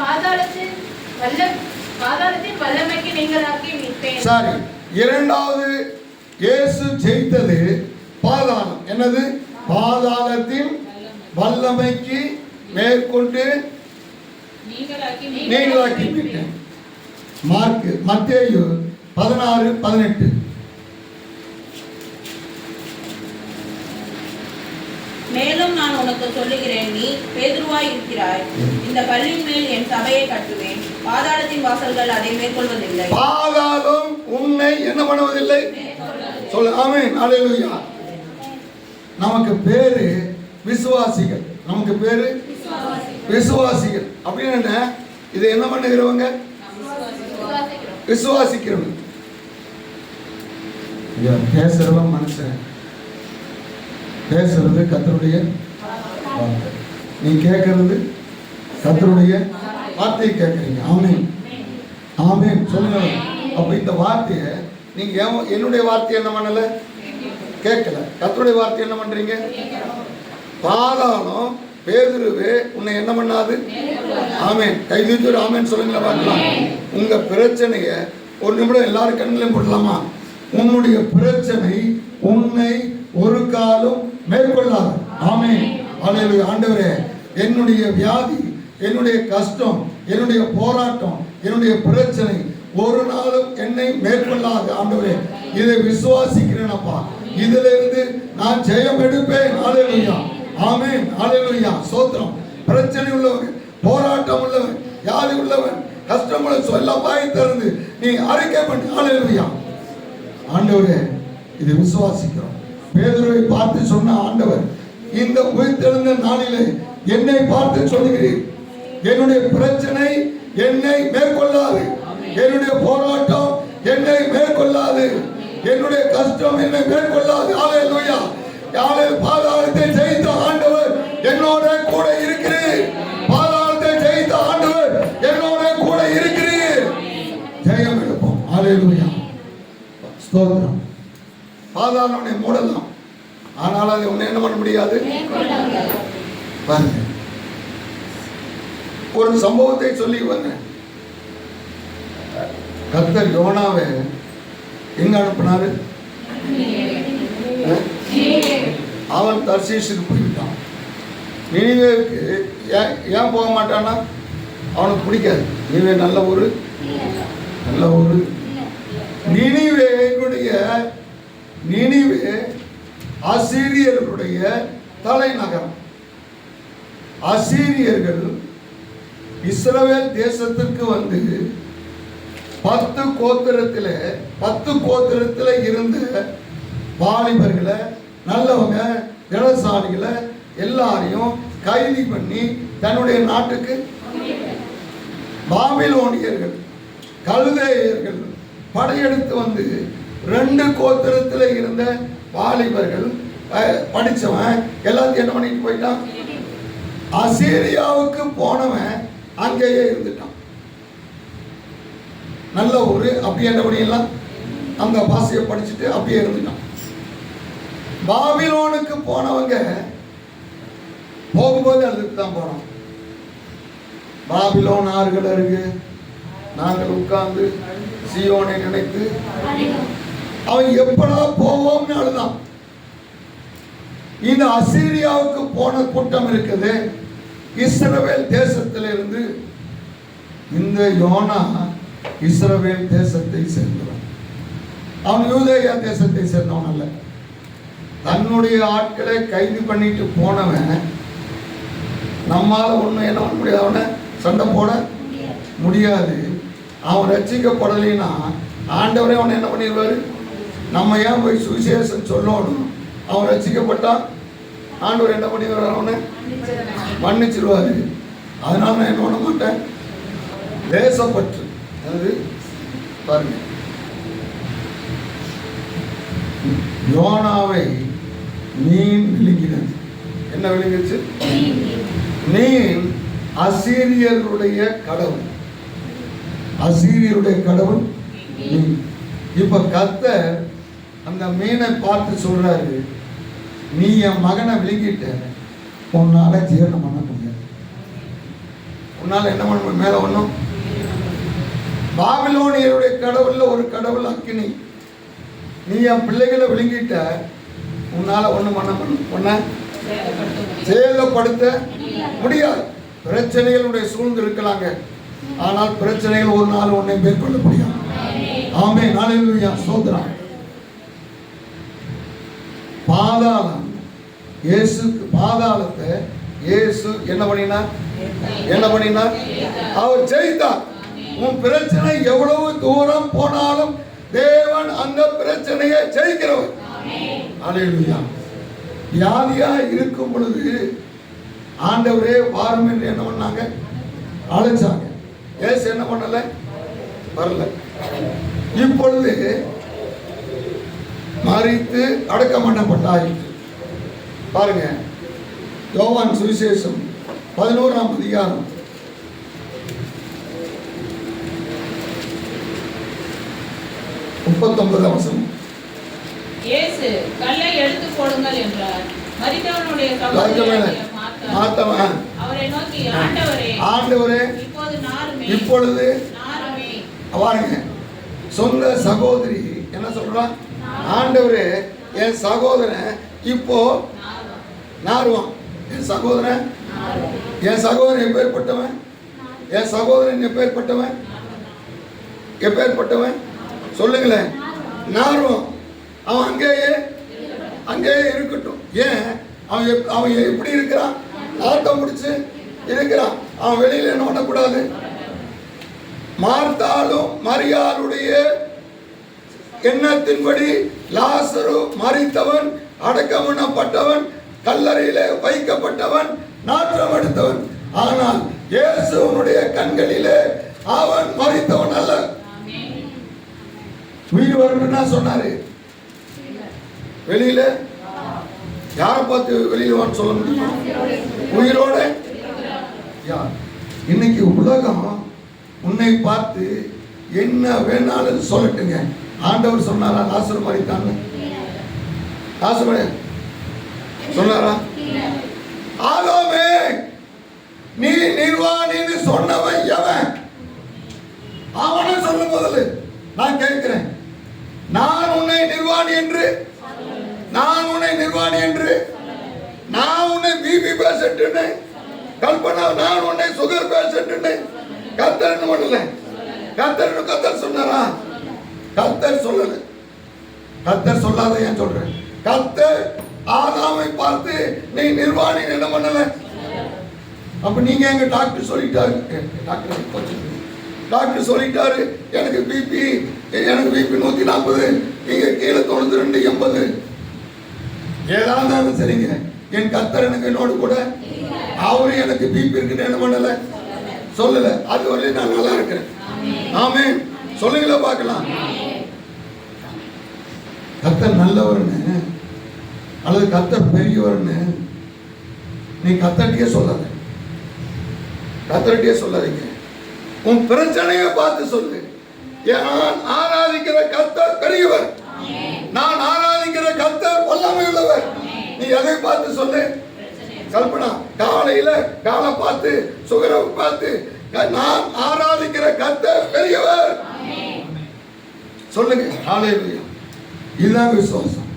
பாதாளத்தின் வல்லமைக்கு நீங்களாக்கி மீட்பேன். சரி, இரண்டாவது இயேசு ஜெயித்தது பாதாளம். என்னது? பாதாளத்தின் வல்லமைக்கு மேற்கொண்டு நீங்களாக்கி மீட்டேன். மத்தேயு 16:18. மேலும் நான் உனக்கு சொல்லுகிறேன், நீ பேதுருவாய் இருக்கிறாய், இந்த கல்லின் மேல் என் சபையை கட்டுவேன், பாதாளத்தின் வாசல்கள் அதை மேற்கொள்வதில்லை. பாதாளம் உன்னை என்ன பண்ணுவதில்லை? சொல்லு. ஆமென். ஹalleluya. நமக்கு பேரு விசுவாசிகள். நமக்கு பேரு விசுவாசிகள். அப்படின்னு என்ன? இதை என்ன பண்ணுகிறவங்க? விசுவாசிக்கிறவங்க. பேசுறவன் மனுஷன், பேசுறது கர்த்தருடைய வார்த்தை. நீ கேட்கறது கர்த்தருடைய வார்த்தையை கேட்கறீங்க. ஆமென். ஆமென். சொல்லுங்க. அப்ப இந்த வார்த்தையை நீங்க என்னுடைய வார்த்தை என்ன பண்ணல? கேட்கல. கர்த்தருடைய வார்த்தை என்ன பண்றீங்க? பாதாளம் பேதுருவே உன்னை என்ன பண்ணாது? ஆமென். கைது ஆமென் சொல்லுங்களா பார்க்கலாம். உங்க பிரச்சனையை ஒரு நிமிடம் எல்லாரும் கண்ணிலையும் போடலாமா? உன்னுடைய பிரச்சனை உன்னை ஒரு காலம் மேற்கொள்ளாது. ஆமென். ஹalleluya. ஆண்டவரே, என்னுடைய வியாதி, என்னுடைய கஷ்டம், என்னுடைய போராட்டம், என்னுடைய பிரச்சனை ஒரு நாளும் என்னை மேற்கொள்ளாது. ஆண்டவரே, இதை விசுவாசிக்கிறேனப்பா. இதிலிருந்து நான் ஜெயம் எடுப்பேன். ஹalleluya. ஆமென். ஹalleluya. ஸ்தோத்திரம். பிரச்சனை உள்ளவன், போராட்டம் உள்ளவன், வியாதி உள்ளவன், கஷ்டம் உள்ள எல்லாம் வாய் திறந்து நீ அறிக்கை பண்ணி. ஹalleluya. ஆண்டவரே, இதை விசுவாசிக்கிறோம். பேதுருவை பார்த்து சொன்ன ஆண்டவர், இந்த உயிர்த்தெழுந்த நாளிலே என்னை பார்த்து சொல்கிறீர், என்னுடைய பிரச்சனை என்னை மேற்கொள்ளாது, என்னுடைய போராட்டம் என்னை மேற்கொள்ளாது, என்னுடைய கஷ்டம் என்னை மேற்கொள்ளாது. ஹalleluya. பாதாளத்தை ஜெயித்த ஆண்டவர் என்னோட கூட இருக்கிறீர். பாதாளத்தை ஜெயித்த ஆண்டவர் என்னோட கூட இருக்கிறீர். ஜெயம் எடுப்போம். ஹalleluya. ஸ்தோத்திரம். பாதாளம் உன்னை மூடலாம், ஆனால் அதை உன்னை என்ன பண்ண முடியாது. பாருங்க, ஒரு சம்பவத்தை சொல்லி வந்தேன். கர்த்தர் யோனாவை எங்க அனுப்பினாரு? அவன் தர்சீசுக்கு போய்விட்டான். நினிவேவுக்கு ஏன் போக மாட்டான்னா அவனுக்கு பிடிக்காது. நினிவே நல்ல ஊரு. நினிவே அசீரியர்களுடைய தலைநகரம். அசீரியர்கள் இஸ்ரவேல் தேசத்திற்கு வந்து 10 கோத்திரத்தில் இருந்து வாலிபர்களை, நல்லவங்க, திறசாலிகளை எல்லாரையும் கைது பண்ணி தன்னுடைய நாட்டுக்கு பாபிலோனியர்கள், கல்தேயர்கள் படையெடுத்து வந்து 2 கோத்திரத்தில் இருந்த வாலிபர்கள் படித்தவன் எல்லாத்தையும் என்ன பண்ணிட்டு போயிட்டான்? அசீரியாவுக்கு போனவன் அங்கேயே இருந்துட்டான். நல்ல ஊர், அப்படியே என்ன பண்ணிடலாம், அந்த பாஷையை படிச்சுட்டு அப்படியே இருந்துட்டான். பாபிலோனுக்கு போனவங்க போகும்போது அதுக்கு தான் போனோம். பாபிலோன் ஆறுகள் அருகு நாங்கள் உட்கார்ந்து சீயோனை நினைத்து அவன் எப்படா போவோம்னு அழுதான். இந்த அசீரியாவுக்கு போன கூட்டம் இருக்குது. இஸ்ரவேல் தேசத்திலிருந்து இந்த யோனா இஸ்ரவேல் தேசத்தை சேர்ந்தவன். அவன் யூதேயா தேசத்தை சேர்ந்தவன் அல்ல. தன்னுடைய ஆட்களை கைது பண்ணிட்டு போனவன் நம்மால ஒண்ணு என்ன பண்ண முடியாது, அவனை சண்டை போட முடியாது. அவன் ரட்சிக்கப்படலைன்னா ஆண்டவரே அவனை என்ன பண்ணிடுவாரு? நம்ம ஏன் போய் சுவிசேஷம் சொல்லணும்? அவன் ரட்சிக்கப்பட்டான், ஆண்டவர் என்ன பண்ணிடுவார்? அவனை மன்னிச்சிருவாரு. அதனால நான் என்ன பண்ண மாட்டேன், தேசப்பற்று. அது பாருங்க, யோனாவை மீன் விழுங்கினது. என்ன விழுங்குச்சு? மீன் அசீரியருடைய கடவுள். அசீரியருடைய கடவுள் மீன். இப்ப கர்த்தர் அந்த மீனை பார்த்து சொல்றாரு, நீ என் மகனை விழுங்கிட்ட, உன்னால ஜீரணம் பண்ண முடியாது. உன்னால என்ன பண்ண மேல ஒண்ணும். பாபிலோனியருடைய கடவுள்ல ஒரு கடவுள் அக்கினி. நீ என் பிள்ளைகளை விழுங்கிட்ட, உன்னால ஒண்ணும் பண்ண ஒன்ன சேதப்படுத்த முடியாது. பிரச்சனைகளுடைய சூழ்ந்து இருக்கலாங்க, ஆனால் பிரச்சனைகள் ஒரு நாள் ஒன்றை மேற்கொள்ள முடியாது. ஆமென், ஹல்லேலூயா, ஸ்தோத்திரம். பாதாளம், இயேசுக்கு பாதாளத்தை இயேசு என்ன பண்ணினார்? அவர் ஜெயித்தார். உன் பிரச்சனை எவ்வளவு தூரம் போனாலும் தேவன் அந்த பிரச்சனையை ஜெயிக்கிறவர். ஹல்லேலூயா. வியாதியா இருக்கும் பொழுது ஆண்டவரே வாரும் என்று என்ன பண்ணாங்க? அழைச்சாங்க. இயேசு என்ன பண்ணல? வரல. இப்பொழுது மரித்து அடக்கம் பண்ணப்பட்டாயிற்று. பாருங்க, யோவான் சுவிசேஷம் 11ஆம் அதிகாரம் 39ஆம் வசனம். இயேசு கல்லை எடுத்து போடுங்கள் என்றார். மரித்தவனுடைய சகோதரி மார்த்தா அவரை நோக்கி, ஆண்டவரே, இப்பொழுது பாருங்க, சொந்த சகோதரி என்ன சொல்றான்? ஆண்டவரே, என் சகோதரன் இப்போ நாருவான். என் சகோதரன் எப்பேற்பட்டவன்? என் சகோதரன் எப்பேற்பட்டவன் சொல்லுங்களேன். நாருவான். அவன் அங்கேயே இருக்கட்டும். ஏன்? அவன் எப்படி இருக்கிறான்? நாட்டம் முடிச்சு இருக்கிறான். அவன் வெளியில என்ன பண்ணக்கூடாது. மார்த்தாலும் மரியாளுடைய எண்ணத்தின்படி லாசரு மரித்தவன், அடக்கம் பண்ணப்பட்டவன், கல்லறையிலே வைக்கப்பட்டவன், நாற்றம் எடுத்தவன். ஆனால் இயேசுவனுடைய கண்களிலே அவன் மரித்தவன் அல்ல. உயிர் வரணும்னா சொன்னாரு. வெளியில யாரை பார்த்து வெளியில சொல்ல முடியும்? உயிரோட யார்? இன்னைக்கு உலகம் உன்னை பார்த்து என்ன வேணாலும் சொல்லட்டுங்க. ஆண்டவர் சொன்னாரா லாசரு மரித்தான்னு? லாசரு சொன்னாரா? ஆதாமே, நீ நிர்வாணின்னு சொன்னவன் எவன்? அவனை சொல்ல முதல்ல. நான் கேட்கிறேன், நான் உன்னை நிர்வாணி என்று நான் உன்னை பிபி பேஷண்ட்னு கல்பனா, நான் உன்னை சுகர் பேஷண்ட்னு கர்த்தர் என்ன பண்ணல? கர்த்தர் சொன்னாரா? கர்த்தர் சொல்லல. கர்த்தர் சொல்லாத ஏன் சொல்றேன்? கர்த்தர் ஆதாமை பார்த்து நீ நிர்வாணி என்ன பண்ணல? அப்ப நீங்க எங்க டாக்டர் சொல்லிட்டாரு. டாக்டர் டாக்டர் சொல்லிட்டாரு எனக்கு பிபி 140, நீங்க கீழே 92 80. ஏதா இருந்தாலும் சரிங்க, என் கர்த்தர் எனக்கு என்னோடு கூட, அவரு எனக்கு பிபி இருக்குன்னு என்ன பண்ணல, சொல்லல. அது வரையும் நான் நல்லா இருக்கிறேன். ஆமென். சொல்லுங்களா பார்க்கலாம். கர்த்தர் நல்லவர்னு அல்லது கர்த்தர் பெரியவர்னு நீ கர்த்தர்கிட்டயே சொல்லாத, கர்த்தர்கிட்டயே சொல்லாதீங்க. உன் பிரச்சனையை பார்த்து சொல்லு. நான் ஆராதிக்கிற கர்த்தர் பெரியவர், நான் ஆராதிக்கிற கர்த்தர் வல்லமை உள்ளவர். நீ எதை பார்த்து சொல்லு? கல்பனா காலையில காலை பார்த்து சுகரை பார்த்து நான் ஆராதிக்கிற கர்த்தர் பெரியவர் சொல்லுங்க. ஹல்லேலூயா. இதுதான் விசுவாசம்.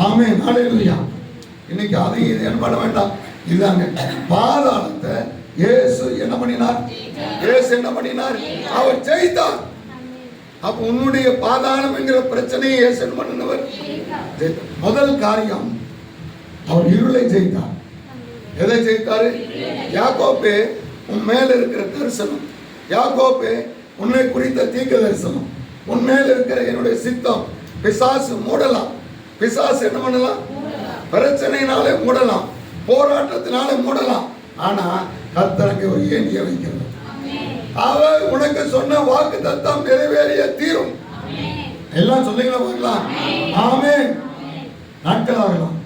ஆமென். ஹல்லேலூயா. இன்னைக்கு அதையும் இது என்ன பண்ண வேண்டாம். இதுதாங்க பாதாளத்தை இயேசு என்ன பண்ணினார்? இயேசு என்ன பண்ணினார்? அவர் ஜெயித்தார். அப்ப உன்னுடைய பாதாளம் என்கிற பிரச்சனையை இயேசு என்ன பண்ணினவர்? முதல் காரியம் அவர் இருளை ஜெயித்தார். எதை ஜெயித்தாரு? யாக்கோபே உன் மேல இருக்கிற தரிசனம், யாக்கோபே உன்னை குறித்த தீர்க்க தரிசனம், உன் மேல இருக்கிற என்னுடைய சித்தம் பிசாசு மூடலாம். பிசாசு என்ன பண்ணலாம்? பிரச்சனையினாலே மூடலாம், போராட்டத்தினாலே மூடலாம். ஆனா கர்த்தருக்கு ஒரு ஏணியை வைக்கிறது. அவர் உனக்கு சொன்ன வாக்கு தத்தம் நிறைவேறிய தீரும். எல்லாம் சொல்லுங்களா பார்க்கலாம். ஆமென். நாட்கள் ஆகலாம்.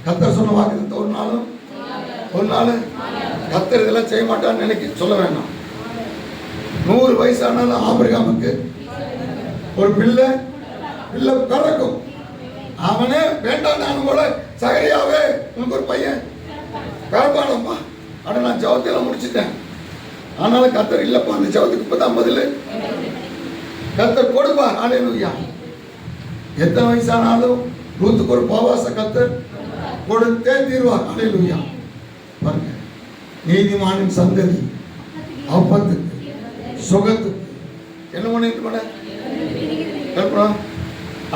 கர்த்தர் சொன்ன வாக்கு தத்தம் ஒரு நாள் கர்த்தர் இதெல்லாம் செய்ய மாட்டான்னு நினைக்க சொல்ல வேண்டாம். 100 வயசானாலும் ஆபிரகாமுக்கு ஒரு பிள்ளை பிறக்கும். அவனே வேண்டாம் நானும் கூட சகரியாவே உனக்கு ஒரு பையன் பிறப்பானப்பா. ஆனா நான் ஜபத்தையெல்லாம் முடிச்சுட்டேன். ஆனாலும் கர்த்தர் இல்லப்பா, அந்த ஜபத்துக்கு இப்பதான் பதில் கர்த்தர் கொடுப்பார். ஹல்லேலூயா. எத்தனை வயசானாலும் ரூத்துக்கு ஒரு உபவாச கர்த்தர் கொடுத்தே தீர்வார். ஹல்லேலூயா. பாருங்க, நீதிமானின் சந்ததி அப்பத்துக்கு சுகத்துக்கு என்ன பண்ணிட்டு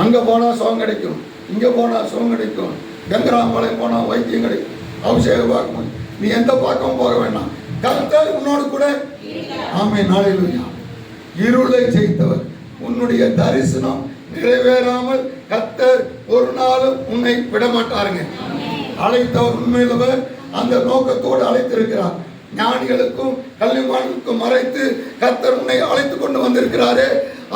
அங்க போனா சுகம் கிடைக்கும், இங்க போனா சுகம் கிடைக்கும், கங்கராம்பாளையம் போனா வைத்தியம் கிடைக்கும், அபிஷேகம் பார்க்கணும். நீ எந்த பக்கமும் போக வேண்டாம், கர்த்தர் உன்னோடு கூட. ஆமென். ஹல்லேலூயா. இருளை ஜெயித்தவர். உன்னுடைய தரிசனம் நிறைவேறாமல் கர்த்தர் ஒரு நாளும் உன்னை விடமாட்டாருங்க. அழைத்தவர் உண்மையிலவர், அந்த நோக்கத்தோடு அழைத்திருக்கிறார். ஞானிகளுக்கும் கல்விமான்களுக்கும் மறைத்து கர்த்தர் உன்னை அழைத்து கொண்டு வந்திருக்கிறாரே,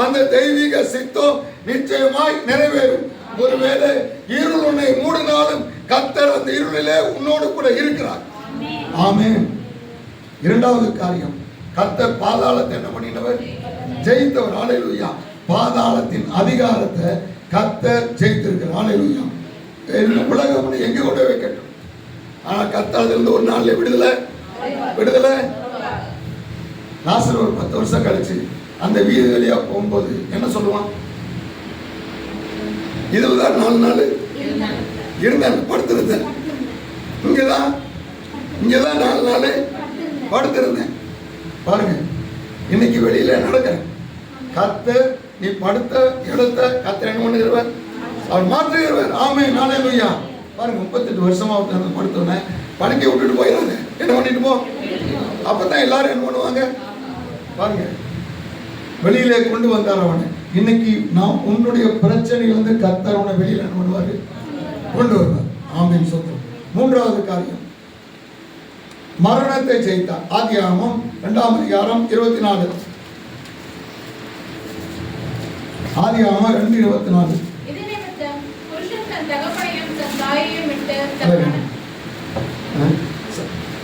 அந்த தெய்வீக சித்தம் நிச்சயமாய் நிறைவேறும். ஒருவேளை இருள் உன்னை மூடினாலும் கர்த்தர் அந்த இருளிலே உன்னோடு கூட இருக்கிறார். ஆமென். இரண்டாவது காரியம், கர்த்தர் பாதாளத்தை என்ன பண்ணினவர்? ஜெயித்தவர். ஹல்லேலூயா. பாதாளத்தின் அதிகாரத்தை கர்த்தர் ஜெயித்திருக்கிறார். ஹல்லேலூயா. உலகம் எங்க கொண்டு வைக்கட்டும், ஆனா கர்த்தர் இருந்து ஒரு நாள்ல விடுதலை. லாசரு ஒரு 10 வருஷம் கழிச்சு அந்த வீதி வழியா போகும்போது என்ன சொல்லுவான்? இதுலதான் 4 நாள் இருந்தேன், படுத்திருந்தேன். இங்கதான் 4 நாள் படுத்திருந்தேன். பாருங்க, இன்னைக்கு வெளியில நடக்கிறேன். கர்த்தர் நீ படுத்த இடத்தை கர்த்தர் என்ன பண்ணுகிறவர்? அவர் மாற்றுகிறவர். ஆமென். ஹல்லேலூயா. பாருங்க, 38 வருஷமா படுத்தோன்னே படுக்கை விட்டுட்டு போயிடாங்க. என்ன பண்ணிட்டு போ. அப்பதான் எல்லாரும் என்ன பண்ணுவாங்க? பாருங்க, வெளியிலே கொண்டு வந்தார் அவனை. இன்னைக்கு நாம் உன்னுடைய பிரச்சனையிலிருந்து கர்த்தர் உன்னை வெளியில என்ன பண்ணுவாரு? கொண்டு வருவார். ஆமென். சொல்றோம். மூன்றாவது காரியம், மரணத்தை ஜெயித்தார். ஆதியாகமம் 2ஆம் அதிகாரம் 24. ஆதியாகமம் 2:24. இது நிமித்தம் புருஷன் தன் தகப்பனையும் தன் தாயையும் விட்டு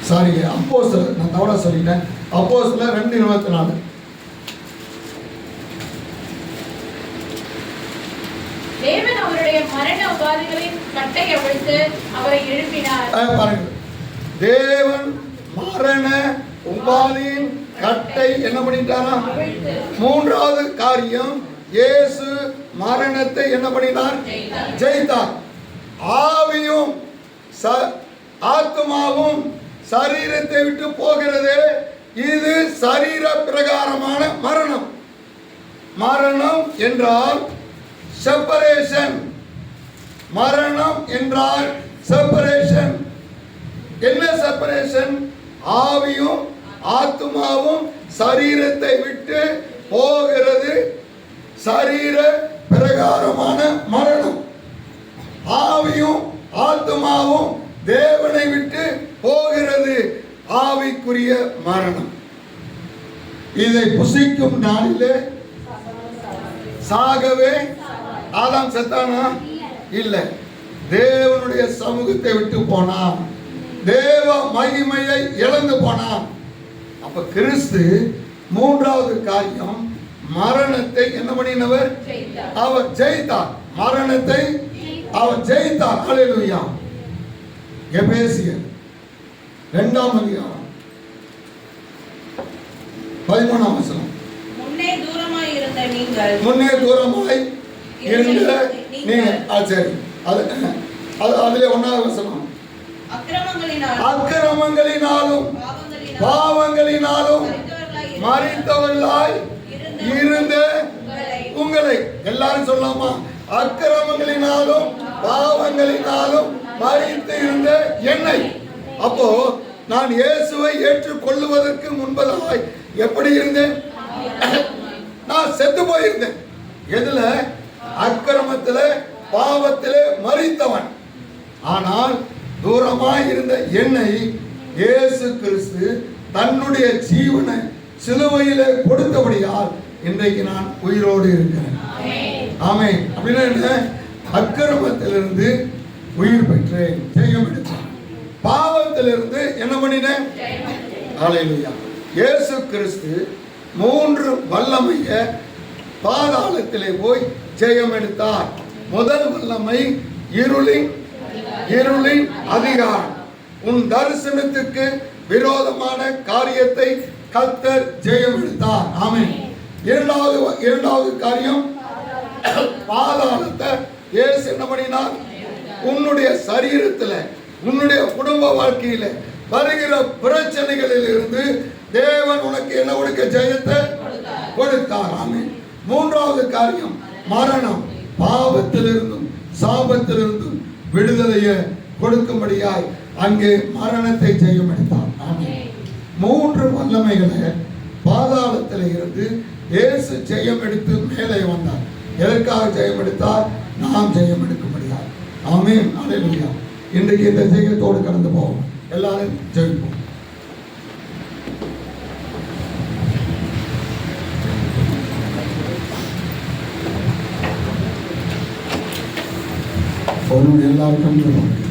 சாரி, அப்போஸ்தலர், நான் தவறா சொல்லிட்டேன். அப்போஸ்தலர் 2:24. தேவன் அவருடைய மரண உபாதைகளின் கட்டை அவிழ்த்து அவரை எழுப்பினார். பாருங்க, தேவன் மரண உபாதியின் கட்டை என்ன பண்ணிட்டாரா? மூன்றாவது காரியம், இயேசு மரணத்தை என்ன பண்ணினார்? ஜெயித்தார். ஆவியும் ஆத்மாவும் சரீரத்தை விட்டு போகிறது. இது சரீர பிரகாரமான மரணம். மரணம் என்றால் செப்பரேஷன். மரணம் என்றால் செப்பரேஷன். என்ன செப்பரேஷன்? ஆவியும் ஆத்துமாவும் சரீரத்தை விட்டு போகிறது சரீர பிரகாரமான மரணம். ஆவியும் ஆத்துமாவும் தேவனை விட்டு போகிறது ஆவிக்குரிய மரணம். இதை புசிக்கும் நாளிலே சாகவே ஆதாம் செத்தானா? இல்லை. தேவனுடைய சமூகத்தை விட்டு போனான். தேவ மகிமையை இழந்து போனான். அப்ப கிறிஸ்து மூன்றாவது காரியம், மரணத்தை என்ன பண்ணினவர்? அவர் ஜெயித்தார். மரணத்தை அவர் ஜெயித்தார். அல்லேலூயா. எபேசியர் 2ஆம் அதிகாரம் 13ஆம் வசனம். முன்னே தூரமாய் இருந்த நீங்கள் முன்னே தூரமாய் இருந்த நீங்கள். சரி, அதுல 1ஆவது வசனம். அக்கிரமங்களினாலும் பாவங்களினாலும் மரித்தவர்களாய் இருந்த உங்களை. எல்லாரும் சொல்லலாமா? அக்கிரமங்களினாலும் பாவங்களினாலும் மரித்து இருந்த என்னை. அப்போ நான் இயேசுவை ஏற்றுக்கொள்ளுவதற்கு முன்பதாய் எப்படி இருந்தேன்? நான் செத்து போயிருந்தேன். எதுல? அக்கிரமத்தில பாவத்திலே மரித்தவன். ஆனால் தூரமாய் இருந்த என்னை இயேசு கிறிஸ்து தன்னுடைய ஜீவனை சிலுவையிலே கொடுத்தபடியால் இன்றைக்கு நான் உயிரோடு இருக்கிறேன். ஆமென். அப்படின்னா என்ன? அக்கிரமத்திலிருந்து உயிர் பெற்றேன், ஜெயம் எடுத்தேன். பாவத்திலிருந்து என்ன பண்ணினேன்? ஹல்லேலூயா. இயேசு கிறிஸ்து 3 வல்லமைய பாதாளத்திலே போய் ஜெயம் எடுத்தார். முதல் வல்லமை இருளின் அதிகாரம். உன் தரிசனத்துக்கு விரோதமான காரியத்தை கர்த்தர் ஜெயம் எடுத்தார். ஆமென். இரண்டாவது காரியம், பாதாளத்தை இயேசு என்ன பண்ணினார்? உன்னுடைய சரீரத்துல, உன்னுடைய குடும்ப வாழ்க்கையில வருகிற பிரச்சனைகளில் இருந்து தேவன் உனக்கு என்ன கொடுக்க? ஜெயத்தை கொடுத்தார். ஆமென். மூன்றாவது காரியம், மரணம், பாவத்திலிருந்தும் சாபத்திலிருந்தும் விடுதலையை கொடுக்கும்படியாய் அங்கே மரணத்தை ஜெயம் எடுத்தார். ஆமென். 3 வல்லமைகளை பாதாளத்தில் இருந்து இயேசு ஜெயம் எடுத்து மேலே வந்தார். எதற்காக ஜெயம் எடுத்தார்? நாம் ஜெயம் எடுக்கும்படியாய். ஆமென். அல்லேலூயா. இன்றைக்கு இந்த ஜெயத்தோடு கடந்து போவோம். எல்லாரும் ஜெயிப்போம். எல்லாரும் கண்டு